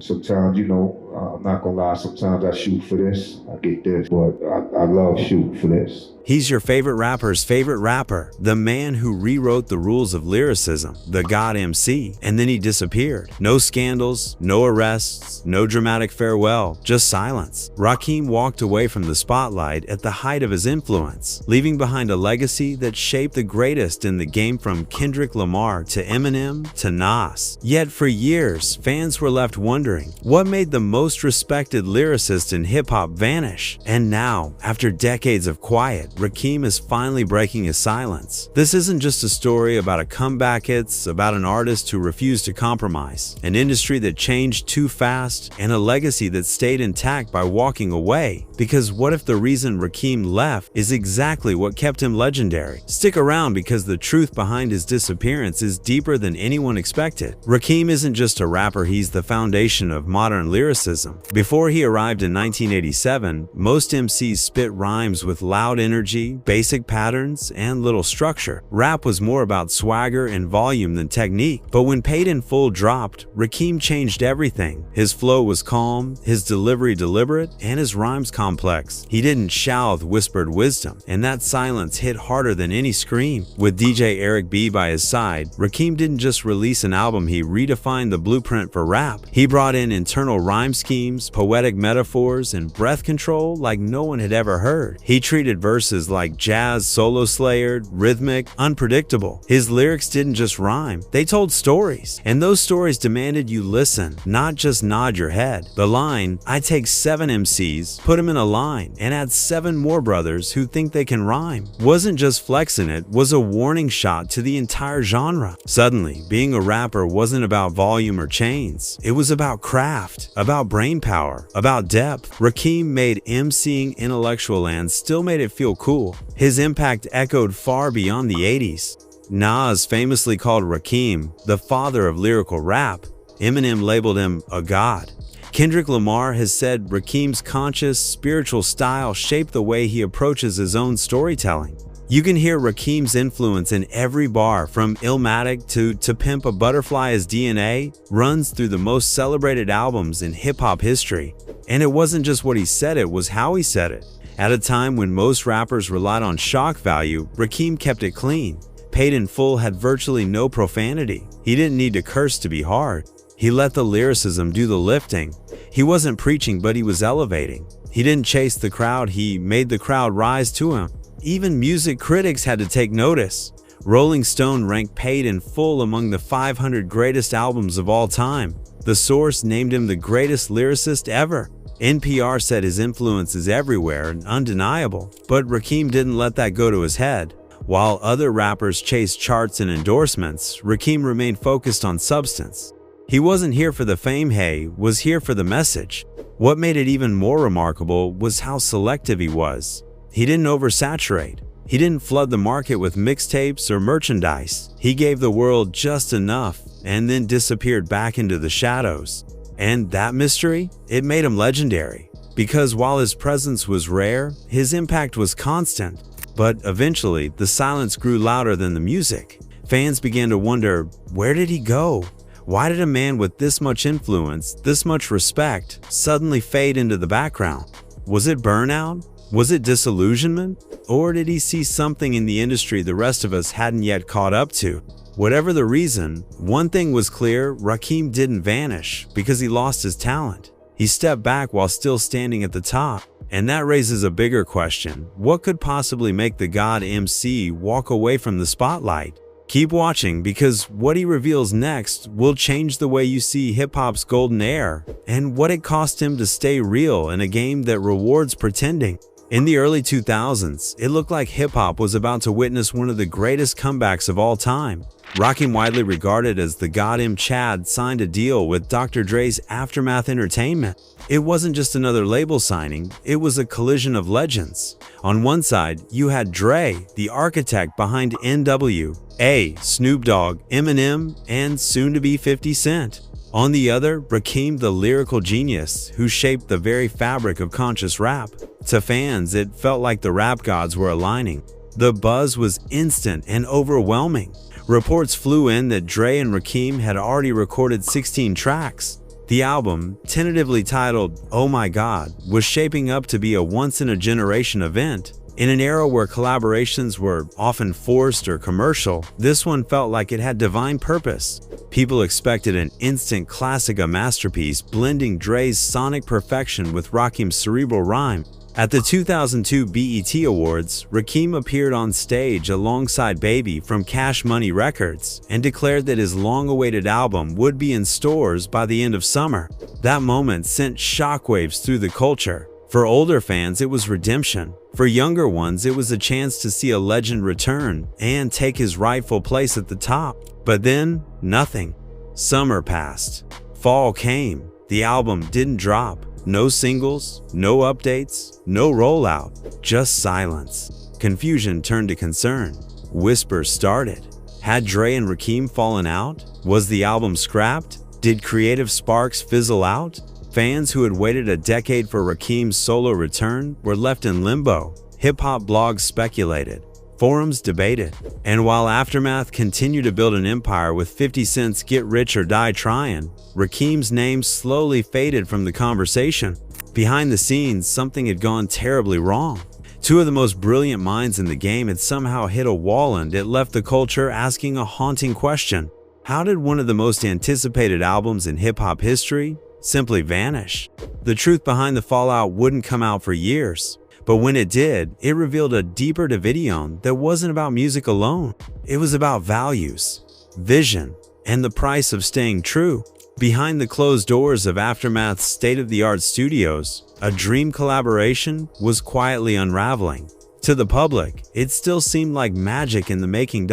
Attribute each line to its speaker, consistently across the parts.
Speaker 1: Sometimes, I'm not gonna lie, sometimes I shoot for this, I get this, but I love shooting for this.
Speaker 2: He's your favorite rapper's favorite rapper, the man who rewrote the rules of lyricism, the God MC, and then he disappeared. No scandals, no arrests, no dramatic farewell, just silence. Rakim walked away from the spotlight at the height of his influence, leaving behind a legacy that shaped the greatest in the game from Kendrick Lamar to Eminem to Nas. Yet for years, fans were left wondering, what made the most respected lyricist in hip-hop vanish? And now, after decades of quiet, Rakim is finally breaking his silence. This isn't just a story about a comeback, it's about an artist who refused to compromise, an industry that changed too fast, and a legacy that stayed intact by walking away. Because what if the reason Rakim left is exactly what kept him legendary? Stick around because the truth behind his disappearance is deeper than anyone expected. Rakim isn't just a rapper, he's the foundation of modern lyricism. Before he arrived in 1987, most MCs spit rhymes with loud energy, basic patterns, and little structure. Rap was more about swagger and volume than technique. But when Paid in Full dropped, Rakim changed everything. His flow was calm, his delivery deliberate, and his rhymes complex. He didn't shout with whispered wisdom, and that silence hit harder than any scream. With DJ Eric B by his side, Rakim didn't just release an album, he redefined the blueprint for rap. He brought in internal rhyme schemes, poetic metaphors, and breath control like no one had ever heard. He treated verses like jazz, solo-slayered, rhythmic, unpredictable. His lyrics didn't just rhyme, they told stories. And those stories demanded you listen, not just nod your head. The line, "I take 7 MCs, put them in a line, and add 7 more brothers who think they can rhyme," wasn't just flexing, it was a warning shot to the entire genre. Suddenly, being a rapper wasn't about volume or chains. It was about craft, about brainpower, about depth. Rakim made MCing intellectual and still made it feel cool. His impact echoed far beyond the 80s. Nas famously called Rakim the father of lyrical rap. Eminem labeled him a god. Kendrick Lamar has said Rakim's conscious, spiritual style shaped the way he approaches his own storytelling. You can hear Rakim's influence in every bar, from Illmatic to Pimp a Butterfly as DNA, runs through the most celebrated albums in hip-hop history. And it wasn't just what he said, it was how he said it. At a time when most rappers relied on shock value, Rakim kept it clean. Paid in Full had virtually no profanity. He didn't need to curse to be hard. He let the lyricism do the lifting. He wasn't preaching, but he was elevating. He didn't chase the crowd, he made the crowd rise to him. Even music critics had to take notice. Rolling Stone ranked Paid in Full among the 500 greatest albums of all time. The Source named him the greatest lyricist ever. NPR said his influence is everywhere and undeniable, but Rakim didn't let that go to his head. While other rappers chased charts and endorsements, Rakim remained focused on substance. He wasn't here for the fame, he was here for the message. What made it even more remarkable was how selective he was. He didn't oversaturate. He didn't flood the market with mixtapes or merchandise. He gave the world just enough and then disappeared back into the shadows. And that mystery? It made him legendary. Because while his presence was rare, his impact was constant. But eventually, the silence grew louder than the music. Fans began to wonder, where did he go? Why did a man with this much influence, this much respect, suddenly fade into the background? Was it burnout? Was it disillusionment? Or did he see something in the industry the rest of us hadn't yet caught up to? Whatever the reason, one thing was clear: Rakim didn't vanish because he lost his talent. He stepped back while still standing at the top. And that raises a bigger question. What could possibly make the God MC walk away from the spotlight? Keep watching, because what he reveals next will change the way you see hip-hop's golden era and what it cost him to stay real in a game that rewards pretending. In the early 2000s, it looked like hip-hop was about to witness one of the greatest comebacks of all time. Rakim, widely regarded as the God M Chad, signed a deal with Dr. Dre's Aftermath Entertainment. It wasn't just another label signing, it was a collision of legends. On one side, you had Dre, the architect behind N.W.A., Snoop Dogg, Eminem, and soon-to-be 50 Cent. On the other, Rakim, the lyrical genius who shaped the very fabric of conscious rap. To fans, it felt like the rap gods were aligning. The buzz was instant and overwhelming. Reports flew in that Dre and Rakim had already recorded 16 tracks. The album, tentatively titled Oh My God, was shaping up to be a once-in-a-generation event. In an era where collaborations were often forced or commercial, this one felt like it had divine purpose. People expected an instant classic, a masterpiece, blending Dre's sonic perfection with Rakim's cerebral rhyme. At the 2002 BET Awards, Rakim appeared on stage alongside Baby from Cash Money Records and declared that his long-awaited album would be in stores by the end of summer. That moment sent shockwaves through the culture. For older fans, it was redemption. For younger ones, it was a chance to see a legend return and take his rightful place at the top. But then, nothing. Summer passed. Fall came. The album didn't drop. No singles, no updates, no rollout, just silence. Confusion turned to concern. Whispers started. Had Dre and Rakim fallen out? Was the album scrapped? Did creative sparks fizzle out? Fans who had waited a decade for Rakim's solo return were left in limbo. Hip-hop blogs speculated. Forums debated. And while Aftermath continued to build an empire with 50 Cent's Get Rich or Die Tryin', Rakim's name slowly faded from the conversation. Behind the scenes, something had gone terribly wrong. Two of the most brilliant minds in the game had somehow hit a wall, and it left the culture asking a haunting question. How did one of the most anticipated albums in hip-hop history simply vanish? The truth behind the fallout wouldn't come out for years. But when it did, it revealed a deeper division that wasn't about music alone. It was about values, vision, and the price of staying true. Behind the closed doors of Aftermath's state-of-the-art studios, a dream collaboration was quietly unraveling. To the public, it still seemed like magic in the making.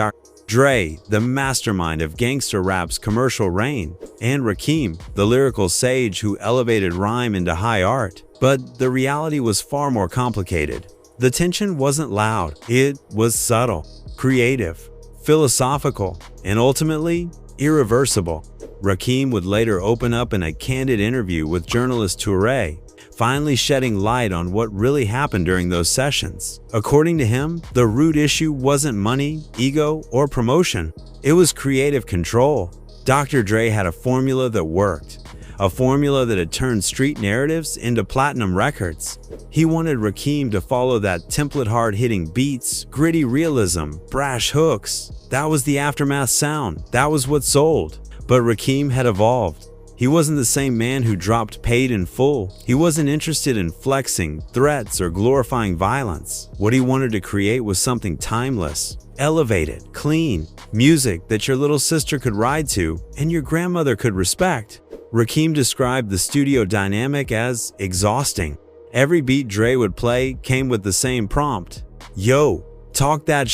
Speaker 2: Dre, the mastermind of gangster rap's commercial reign, and Rakim, the lyrical sage who elevated rhyme into high art. But the reality was far more complicated. The tension wasn't loud, it was subtle, creative, philosophical, and ultimately, irreversible. Rakim would later open up in a candid interview with journalist Toure, finally shedding light on what really happened during those sessions. According to him, the root issue wasn't money, ego, or promotion. It was creative control. Dr. Dre had a formula that worked. A formula that had turned street narratives into platinum records. He wanted Rakim to follow that template, hard-hitting beats, gritty realism, brash hooks. That was the Aftermath sound. That was what sold. But Rakim had evolved. He wasn't the same man who dropped Paid in Full. He wasn't interested in flexing, threats, or glorifying violence. What he wanted to create was something timeless, elevated, clean, music that your little sister could ride to and your grandmother could respect. Rakim described the studio dynamic as exhausting. Every beat Dre would play came with the same prompt. Yo, talk that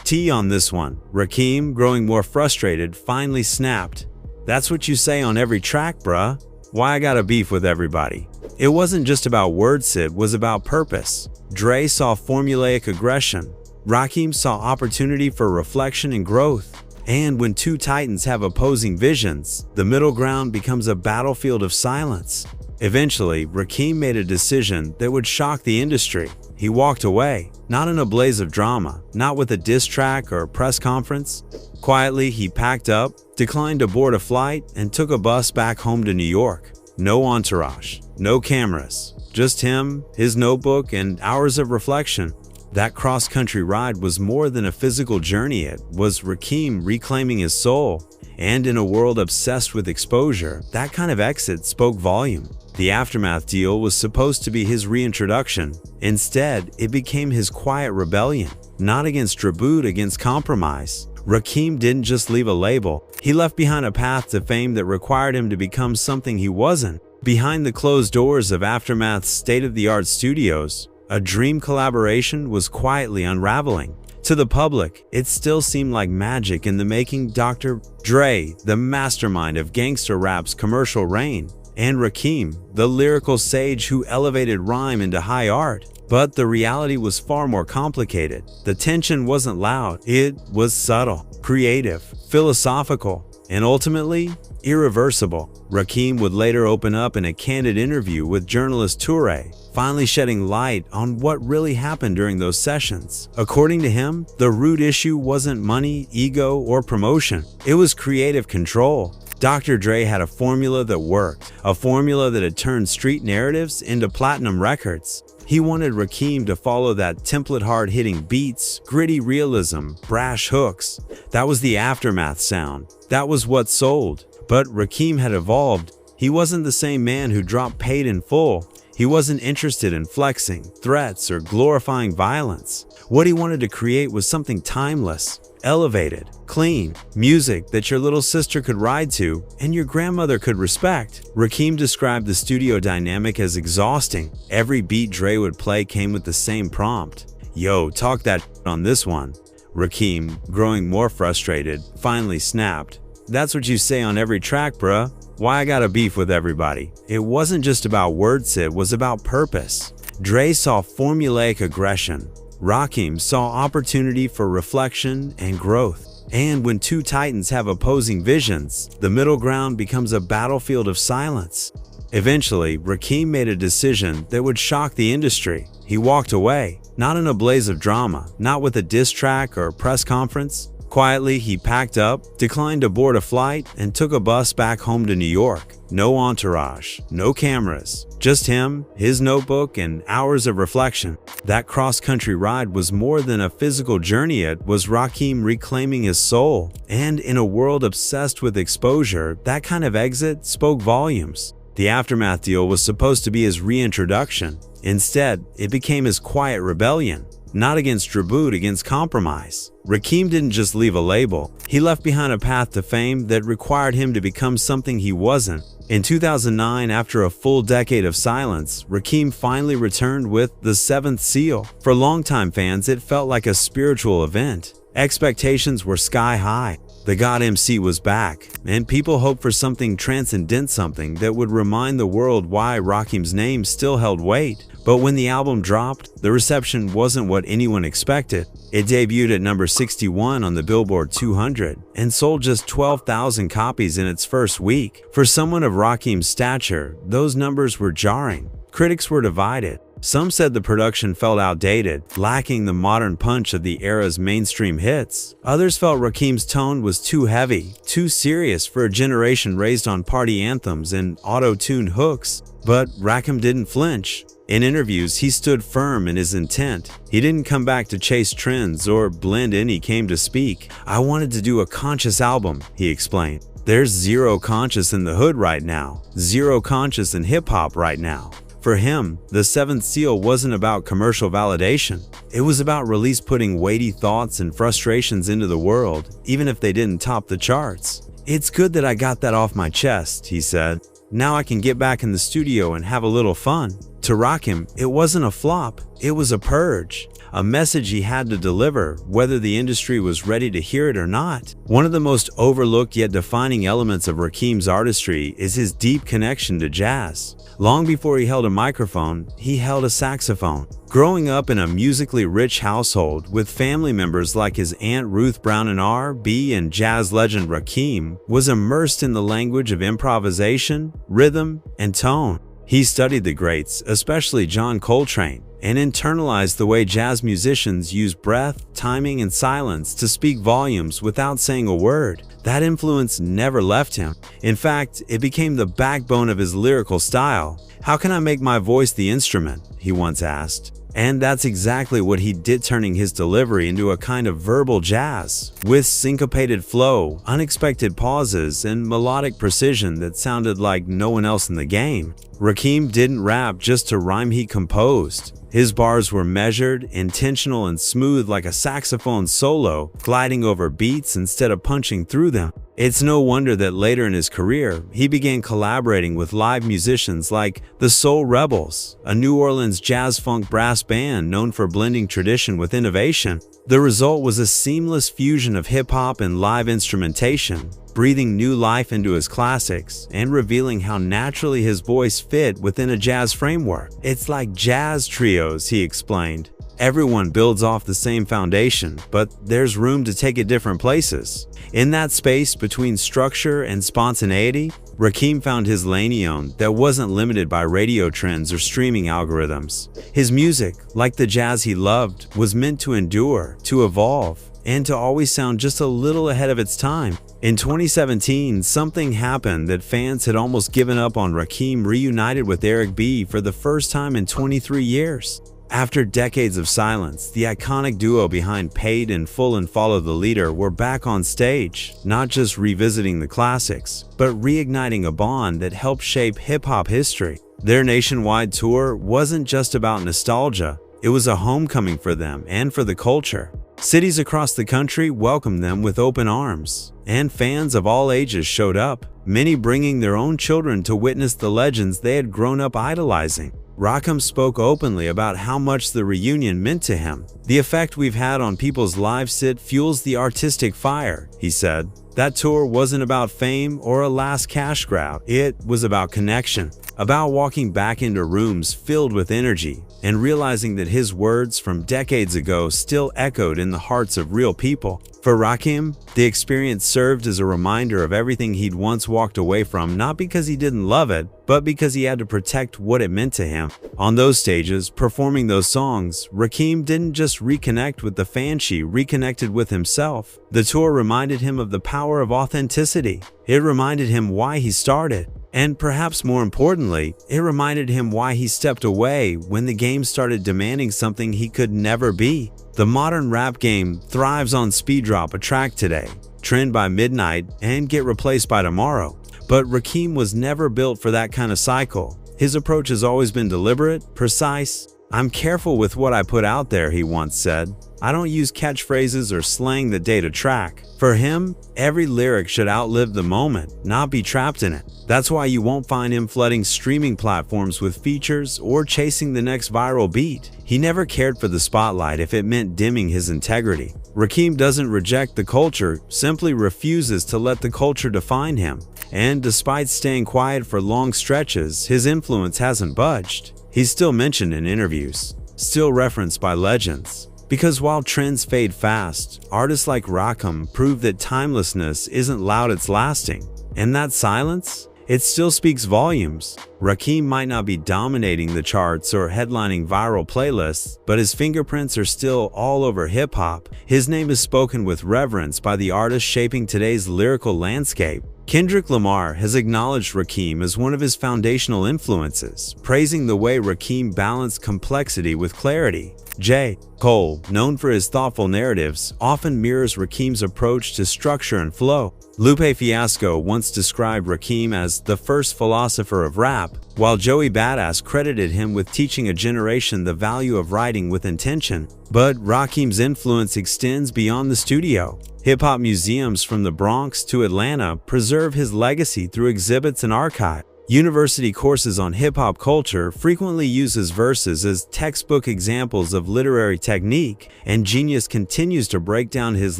Speaker 2: tea on this one. Rakim, growing more frustrated, finally snapped. That's what you say on every track, bruh. Why I gotta beef with everybody? It wasn't just about words, it was about purpose. Dre saw formulaic aggression. Rakim saw opportunity for reflection and growth. And when two titans have opposing visions, the middle ground becomes a battlefield of silence. Eventually, Rakim made a decision that would shock the industry. He walked away, not in a blaze of drama, not with a diss track or a press conference. Quietly, he packed up, declined to board a flight, and took a bus back home to New York. No entourage, no cameras, just him, his notebook, and hours of reflection. That cross-country ride was more than a physical journey, it was Rakim reclaiming his soul. And in a world obsessed with exposure, that kind of exit spoke volume. The Aftermath deal was supposed to be his reintroduction. Instead, it became his quiet rebellion, not against tribute, against compromise. Rakim didn't just leave a label, he left behind a path to fame that required him to become something he wasn't. Behind the closed doors of Aftermath's state-of-the-art studios, a dream collaboration was quietly unraveling. To the public, it still seemed like magic in the making. Dr. Dre, the mastermind of gangster rap's commercial reign, and Rakim, the lyrical sage who elevated rhyme into high art. But the reality was far more complicated. The tension wasn't loud, it was subtle, creative, philosophical, and ultimately, irreversible. Rakim would later open up in a candid interview with journalist Toure, finally shedding light on what really happened during those sessions. According to him, the root issue wasn't money, ego, or promotion. It was creative control. Dr. Dre had a formula that worked, a formula that had turned street narratives into platinum records. He wanted Rakim to follow that template hard-hitting beats, gritty realism, brash hooks. That was the aftermath sound. That was what sold. But Rakim had evolved. He wasn't the same man who dropped paid in full. He wasn't interested in flexing, threats, or glorifying violence. What he wanted to create was something timeless, elevated, clean, music that your little sister could ride to and your grandmother could respect. Rakim described the studio dynamic as exhausting. Every beat Dre would play came with the same prompt. "Yo, talk that on this one." Rakim, growing more frustrated, finally snapped. "That's what you say on every track, bruh. Why I gotta beef with everybody?" It wasn't just about words, it was about purpose. Dre saw formulaic aggression. Rakim saw opportunity for reflection and growth. And when two titans have opposing visions, the middle ground becomes a battlefield of silence. Eventually, Rakim made a decision that would shock the industry. He walked away, not in a blaze of drama, not with a diss track or press conference. Quietly, he packed up, declined to board a flight, and took a bus back home to New York. No entourage, no cameras, just him, his notebook, and hours of reflection. That cross-country ride was more than a physical journey, it was Rakim reclaiming his soul. And in a world obsessed with exposure, that kind of exit spoke volumes. The Aftermath deal was supposed to be his reintroduction. Instead, it became his quiet rebellion. Not against tribute, against compromise. Rakim didn't just leave a label. He left behind a path to fame that required him to become something he wasn't. In 2009, after a full decade of silence, Rakim finally returned with The Seventh Seal. For longtime fans, it felt like a spiritual event. Expectations were sky high. The God MC was back, and people hoped for something transcendent, something that would remind the world why Rakim's name still held weight. But when the album dropped, the reception wasn't what anyone expected. It debuted at number 61 on the Billboard 200 and sold just 12,000 copies in its first week. For someone of Rakim's stature, those numbers were jarring. Critics were divided. Some said the production felt outdated, lacking the modern punch of the era's mainstream hits. Others felt Rakim's tone was too heavy, too serious for a generation raised on party anthems and auto-tuned hooks. But Rakim didn't flinch. In interviews, he stood firm in his intent. He didn't come back to chase trends or blend in, he came to speak. "I wanted to do a conscious album," he explained. "There's zero conscious in the hood right now, zero conscious in hip-hop right now." For him, The Seventh Seal wasn't about commercial validation. It was about release putting weighty thoughts and frustrations into the world, even if they didn't top the charts. "It's good that I got that off my chest," he said. "Now I can get back in the studio and have a little fun." To Rakim, it wasn't a flop, it was a purge. A message he had to deliver, whether the industry was ready to hear it or not. One of the most overlooked yet defining elements of Rakim's artistry is his deep connection to jazz. Long before he held a microphone, he held a saxophone. Growing up in a musically rich household with family members like his Aunt Ruth Brown and R.B. and jazz legend Rakim was immersed in the language of improvisation, rhythm, and tone. He studied the greats, especially John Coltrane, and internalized the way jazz musicians use breath, timing, and silence to speak volumes without saying a word. That influence never left him. In fact, it became the backbone of his lyrical style. "How can I make my voice the instrument?" he once asked. And that's exactly what he did, turning his delivery into a kind of verbal jazz, with syncopated flow, unexpected pauses, and melodic precision that sounded like no one else in the game. Rakim didn't rap just to rhyme, he composed. His bars were measured, intentional, and smooth like a saxophone solo, gliding over beats instead of punching through them. It's no wonder that later in his career, he began collaborating with live musicians like the Soul Rebels, a New Orleans jazz-funk brass band known for blending tradition with innovation. The result was a seamless fusion of hip-hop and live instrumentation, breathing new life into his classics and revealing how naturally his voice fit within a jazz framework. "It's like jazz trios," he explained. "Everyone builds off the same foundation, but there's room to take it different places." In that space between structure and spontaneity, Rakim found his lane that wasn't limited by radio trends or streaming algorithms. His music, like the jazz he loved, was meant to endure, to evolve. and to always sound just a little ahead of its time. In 2017, something happened that fans had almost given up on. Rakim reunited with Eric B for the first time in 23 years. After decades of silence, the iconic duo behind Paid in Full and Follow the Leader were back on stage, not just revisiting the classics, but reigniting a bond that helped shape hip-hop history. Their nationwide tour wasn't just about nostalgia, it was a homecoming for them and for the culture. Cities across the country welcomed them with open arms, and fans of all ages showed up, many bringing their own children to witness the legends they had grown up idolizing. Rakim spoke openly about how much the reunion meant to him. "The effect we've had on people's lives, it fuels the artistic fire," he said. That tour wasn't about fame or a last cash grab. It was about connection, about walking back into rooms filled with energy and realizing that his words from decades ago still echoed in the hearts of real people. For Rakim, the experience served as a reminder of everything he'd once walked away from, not because he didn't love it, but because he had to protect what it meant to him. On those stages, performing those songs, Rakim didn't just reconnect with the fans, he reconnected with himself. The tour reminded him of the power of authenticity. It reminded him why he started. And perhaps more importantly, it reminded him why he stepped away when the game started demanding something he could never be. The modern rap game thrives on speed drop a track today, trend by midnight, and get replaced by tomorrow. But Rakim was never built for that kind of cycle. His approach has always been deliberate, precise. "I'm careful with what I put out there," he once said. "I don't use catchphrases or slang that date a track." For him, every lyric should outlive the moment, not be trapped in it. That's why you won't find him flooding streaming platforms with features or chasing the next viral beat. He never cared for the spotlight if it meant dimming his integrity. Rakim doesn't reject the culture, simply refuses to let the culture define him. And despite staying quiet for long stretches, his influence hasn't budged. He's still mentioned in interviews, still referenced by legends. Because while trends fade fast, artists like Rakim prove that timelessness isn't loud, it's lasting. And that silence? It still speaks volumes. Rakim might not be dominating the charts or headlining viral playlists, but his fingerprints are still all over hip-hop. His name is spoken with reverence by the artists shaping today's lyrical landscape. Kendrick Lamar has acknowledged Rakim as one of his foundational influences, praising the way Rakim balanced complexity with clarity. J. Cole, known for his thoughtful narratives, often mirrors Rakim's approach to structure and flow. Lupe Fiasco once described Rakim as the first philosopher of rap, while Joey Badass credited him with teaching a generation the value of writing with intention. But Rakim's influence extends beyond the studio. Hip-hop museums from the Bronx to Atlanta preserve his legacy through exhibits and archives. University courses on hip-hop culture frequently use his verses as textbook examples of literary technique, and Genius continues to break down his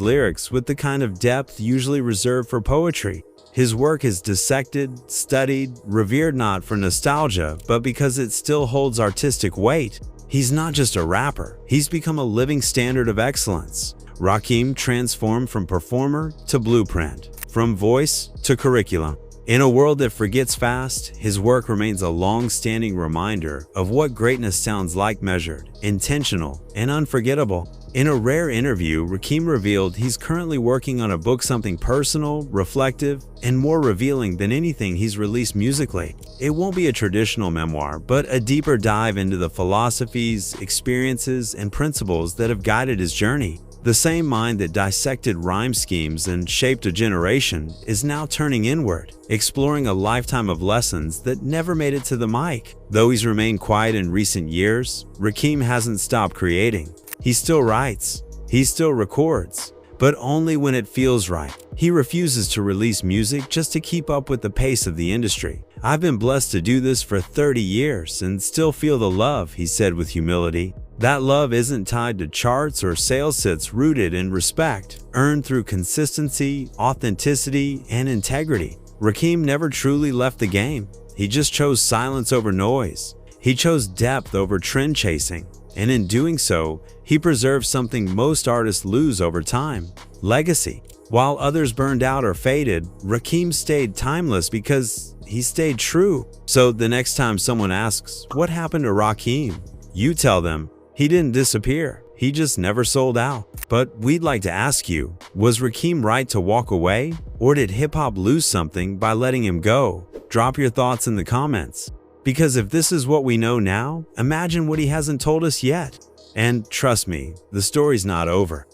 Speaker 2: lyrics with the kind of depth usually reserved for poetry. His work is dissected, studied, revered not for nostalgia, but because it still holds artistic weight. He's not just a rapper, he's become a living standard of excellence. Rakim transformed from performer to blueprint, from voice to curriculum. In a world that forgets fast, his work remains a long-standing reminder of what greatness sounds like: measured, intentional, and unforgettable. In a rare interview, Rakim revealed he's currently working on a book, something personal, reflective, and more revealing than anything he's released musically. It won't be a traditional memoir, but a deeper dive into the philosophies, experiences, and principles that have guided his journey. The same mind that dissected rhyme schemes and shaped a generation is now turning inward, exploring a lifetime of lessons that never made it to the mic. Though he's remained quiet in recent years, Rakim hasn't stopped creating. He still writes, he still records, but only when it feels right. He refuses to release music just to keep up with the pace of the industry. "I've been blessed to do this for 30 years and still feel the love," he said with humility. That love isn't tied to charts or sales hits, rooted in respect, earned through consistency, authenticity, and integrity. Rakim never truly left the game. He just chose silence over noise. He chose depth over trend chasing. And in doing so, he preserved something most artists lose over time: legacy. While others burned out or faded, Rakim stayed timeless because he stayed true. So the next time someone asks, "What happened to Rakim?" you tell them, he didn't disappear. He just never sold out. But we'd like to ask you, was Rakim right to walk away? Or did hip-hop lose something by letting him go? Drop your thoughts in the comments. Because if this is what we know now, imagine what he hasn't told us yet. And trust me, the story's not over.